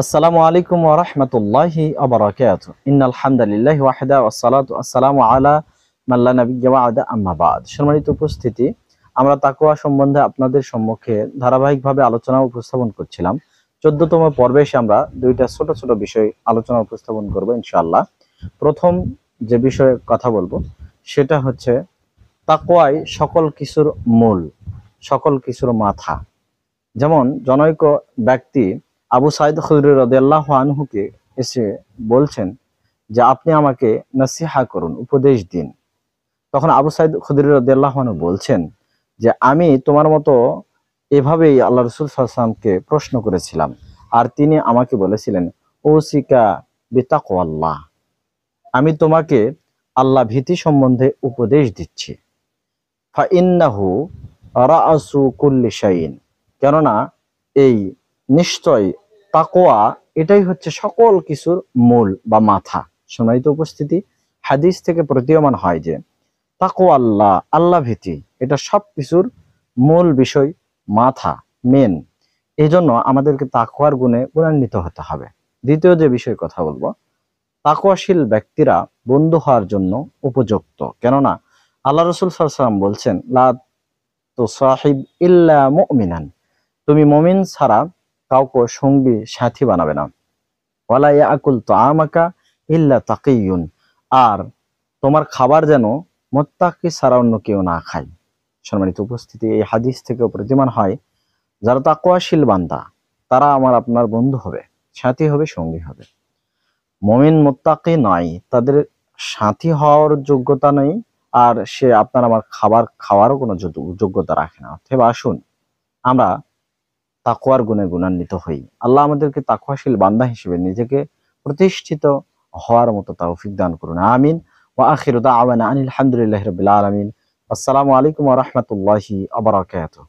আসসালামু আলাইকুম ওয়া রাহমাতুল্লাহি ওয়া বারাকাতুহু। ইন্নাল হামদালিল্লাহি ওয়াহদা ওয়াসসালাতু ওয়াসসালামু আলা মান লা নাবিয়্যা বা'দা আম্মা বা'দ। সম্মানিত উপস্থিতি, আমরা তাকওয়া সম্বন্ধে আপনাদের সম্মুখে ধারাবাহিকভাবে আলোচনা উপস্থাপন করছিলাম। 14তম পর্বে এসে আমরা দুইটা ছোট ছোট বিষয় আলোচনা উপস্থাপন করব ইনশাআল্লাহ। প্রথম যে বিষয়ে কথা বলবো সেটা হচ্ছে তাকওয়াই সকল কিছুর মূল, সকল কিছুর মাথা। যেমন জনৈক ব্যক্তি আবু সাঈদ খুদরি রাদিয়াল্লাহু আনহুকে এসে বলছেন যে আপনি আমাকে নসিহা করুন, উপদেশ দিন। তখন আবু সাঈদ খুদরি রাদিয়াল্লাহু আনহু বলছেন যে আমি তোমার মতো এভাবেই আল্লাহ রাসূল সাল্লাল্লাহু আলাইহি ওয়াসাল্লামকে প্রশ্ন করেছিলাম, আর তিনি আমাকে বলেছিলেন ওসিকা বিতাকওয়াল্লাহ, আমি তোমাকে আল্লাহ ভীতি সম্বন্ধে উপদেশ দিচ্ছি। ফা ইন্নাহু রাআসু কুল্লি শাইইন, কেননা এই নিশ্চয় তাকওয়া এটাই হচ্ছে সকল কিছুর মূল বা মাথা। সম্মানিত উপস্থিতি, হাদিস থেকে প্রতীয়মান হয় যে তাকওয়া আল্লাহ, আল্লাহ ভীতি, এটা সব কিছুর মূল বিষয়, মাথা, মেন। এই জন্য আমাদেরকে তাকওয়ার গুণে গুণান্বিত হতে হবে। দ্বিতীয় যে বিষয়ে কথা বলবো, তাকওয়াশীল ব্যক্তিরা বন্ধু হওয়ার জন্য উপযুক্ত। কেননা আল্লাহ রাসূল সাল্লাল্লাহু আলাইহি ওয়াসাল্লাম বলছেন লা তুসাহিব ইল্লা মুমিনান, তুমি মুমিন ছাড়া কাউকে সঙ্গী সাথী বানাবে না। ওয়ালা ইয়াকুল তাআমাকা ইল্লা তাকিয়ুন, আর তোমার খাবার যেন মুত্তাকি ছাড়া অন্য কেউ না খায়। সম্মানিত উপস্থিতি, এই হাদিস থেকে প্রতীয়মান হয় যারা তাকওয়াশীল বান্দা তারা আপনার বন্ধু হবে, সাথী হবে, সঙ্গী হবে। মুমিন মুত্তাকি নয়, তাদের সাথী হওয়ার যোগ্যতা নেই, আর সে আপনার আমার খাবার খাওয়ারও কোনো যোগ্যতা রাখে না। অতএব আসুন আমরা তাকওয়ার গুণে গুণান্বিত হই। আল্লাহ আমাদেরকে তাকওয়াশীল বান্দা হিসেবে নিজেকে প্রতিষ্ঠিত হওয়ার মতো তৌফিক দান করুন, আমিন। ওয়া আখিরু দাওয়ানা আনিল হামদুলিল্লাহি রাব্বিল আলামিন। আসসালামু আলাইকুম ওয়া রাহমাতুল্লাহি ওয়া বারাকাতুহু।